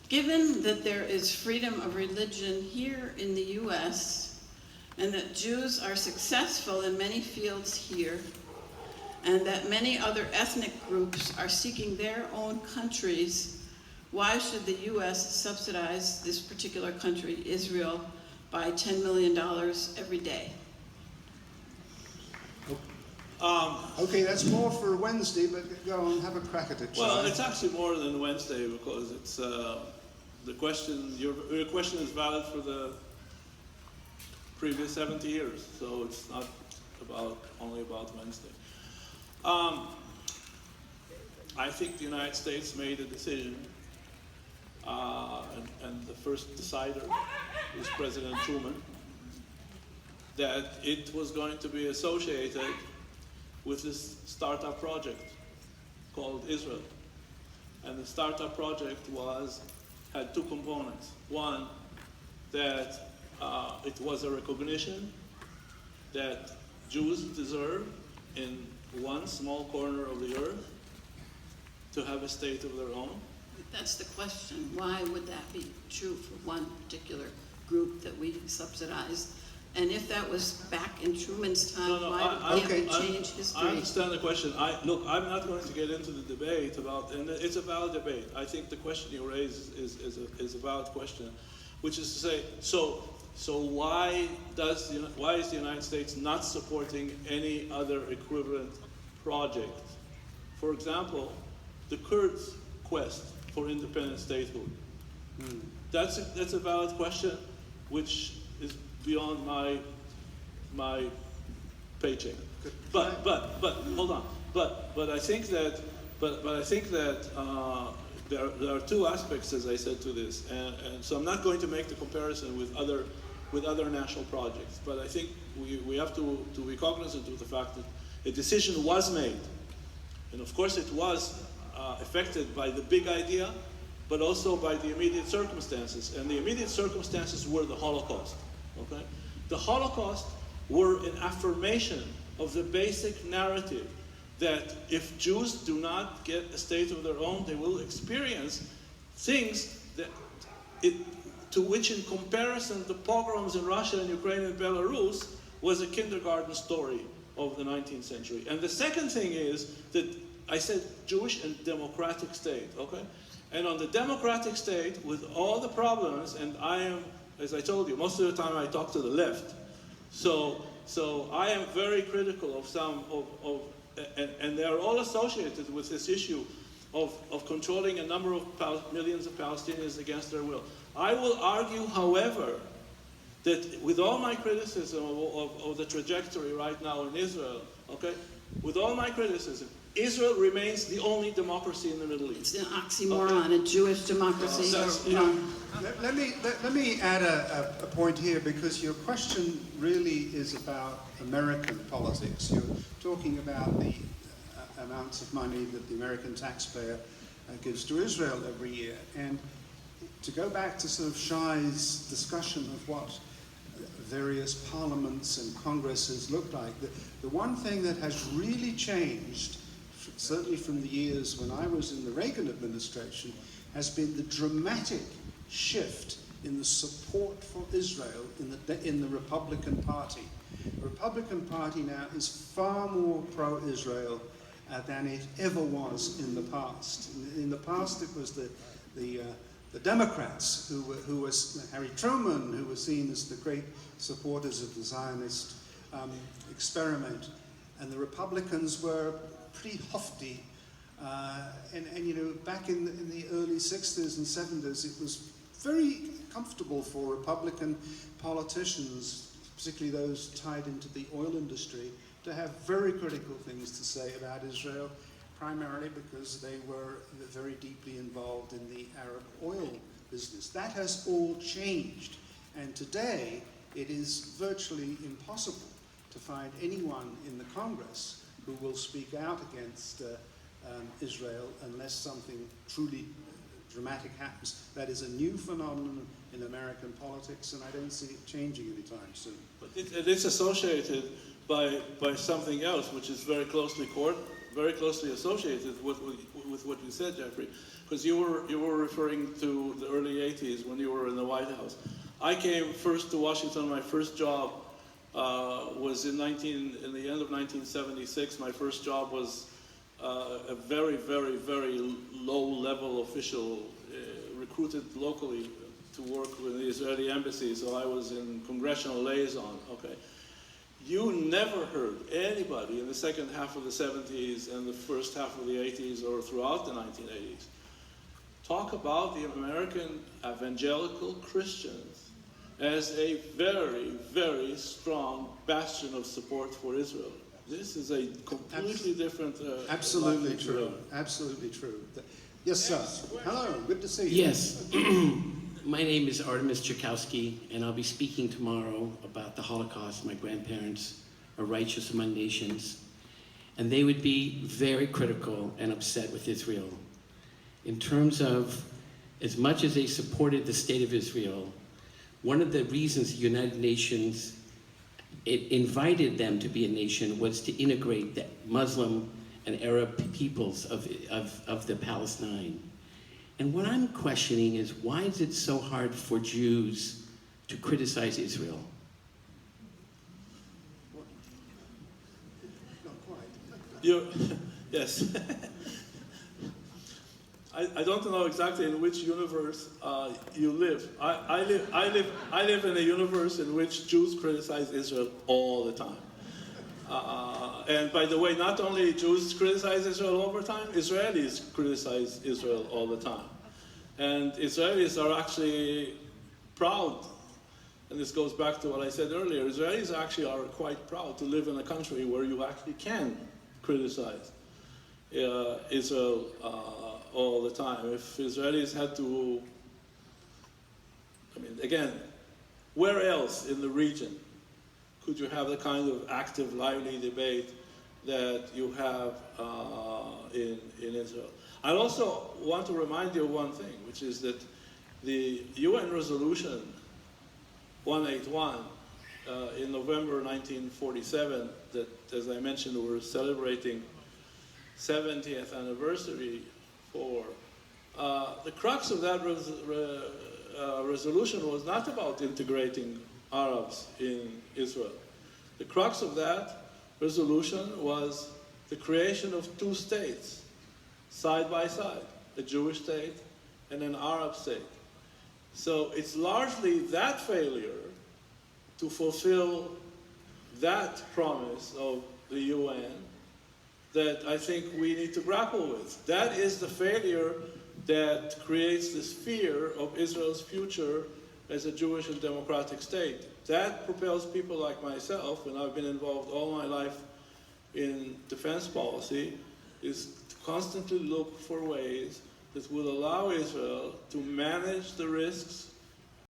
Given that there is freedom of religion here in the U.S. and that Jews are successful in many fields here, and that many other ethnic groups are seeking their own countries, why should the U.S. subsidize this particular country, Israel, by $10 million every day? Okay, that's more for Wednesday, but go on, have a crack at it. Well, it's actually more than Wednesday because it's the question. Your question is valid for the previous 70 years, so it's not only about Wednesday. I think the United States made a decision, and the first decider was President Truman, that it was going to be associated with this startup project called Israel. And the startup project had two components. One, that it was a recognition that Jews deserve in one small corner of the earth to have a state of their own. That's the question. Why would that be true for one particular group that we subsidize? And if that was back in Truman's time, why can't we change history? I understand the question. Look, I'm not going to get into the debate about, and it's a valid debate. I think the question you raise is a valid question, which is to say, so why is the United States not supporting any other equivalent project? For example, the Kurds' quest for independent statehood. That's a valid question, which is beyond my paycheck. But hold on. But I think that there are two aspects, as I said, to this, and so I'm not going to make the comparison with other national projects. But I think we have to be cognizant of the fact that a decision was made, and of course it was affected by the big idea, but also by the immediate circumstances. And the immediate circumstances were the Holocaust. Okay? The Holocaust were an affirmation of the basic narrative that if Jews do not get a state of their own, they will experience things to which, in comparison, the pogroms in Russia and Ukraine and Belarus was a kindergarten story of the 19th century. And the second thing is that I said Jewish and democratic state, okay? And on the democratic state, with all the problems, and I am, as I told you, most of the time I talk to the left. So I am very critical of some and they are all associated with this issue of controlling a number of millions of Palestinians against their will. I will argue, however, that with all my criticism of the trajectory right now in Israel, okay, with all my criticism, Israel remains the only democracy in the Middle East. It's an oxymoron, okay. A Jewish democracy. Let me add a point here, because your question really is about American politics. You're talking about the amounts of money that the American taxpayer gives to Israel every year. And to go back to sort of Shai's discussion of what various parliaments and congresses look like, the one thing that has really changed, certainly from the years when I was in the Reagan administration, has been the dramatic shift in the support for Israel in the Republican Party. The Republican Party now is far more pro-Israel than it ever was in the past. In the past, it was the Democrats who was Harry Truman, who was seen as the great supporters of the Zionist experiment, and the Republicans were pretty hofty. And you know, back in the early 60s and 70s, it was very comfortable for Republican politicians, particularly those tied into the oil industry, to have very critical things to say about Israel, primarily because they were very deeply involved in the Arab oil business. That has all changed, and today it is virtually impossible to find anyone in the Congress who will speak out against Israel unless something truly dramatic happens. That is a new phenomenon in American politics, and I don't see it changing anytime soon. But it is associated by something else, which is very closely associated with what you said, Jeffrey. because you were referring to the early 80s when you were in the White House. I came first to Washington. My first job was in the end of 1976. My first job was a very, very, very low-level official recruited locally to work with the Israeli embassy. So I was in congressional liaison. Okay. You never heard anybody in the second half of the 70s and the first half of the 80s or throughout the 1980s talk about the American evangelical Christians as a very, very strong bastion of support for Israel. This is a completely different... absolutely true. Absolutely true. Yes, sir. Hello. Good to see you. Yes. My name is Artemis Tchaikovsky, and I'll be speaking tomorrow about the Holocaust. My grandparents are righteous among nations, and they would be very critical and upset with Israel. In terms of, as much as they supported the state of Israel, one of the reasons the United Nations invited them to be a nation was to integrate the Muslim and Arab peoples of the Palestine. And what I'm questioning is, why is it so hard for Jews to criticize Israel? Not quite. Yes. I don't know exactly in which universe you live. I live in a universe in which Jews criticize Israel all the time. And by the way, not only Jews criticize Israel all the time, Israelis criticize Israel all the time. And Israelis are actually proud, and this goes back to what I said earlier, Israelis actually are quite proud to live in a country where you actually can criticize Israel all the time. If Israelis had to, I mean, again, where else in the region could you have the kind of active, lively debate that you have in Israel? I also want to remind you of one thing, which is that the UN resolution 181 in November 1947, that, as I mentioned, we're celebrating 70th anniversary for, the crux of that resolution was not about integrating Arabs in Israel. The crux of that resolution was the creation of two states, side by side, a Jewish state and an Arab state. So it's largely that failure to fulfill that promise of the UN that I think we need to grapple with. That is the failure that creates this fear of Israel's future as a Jewish and democratic state. That propels people like myself, and I've been involved all my life in defense policy, is to constantly look for ways that will allow Israel to manage the risks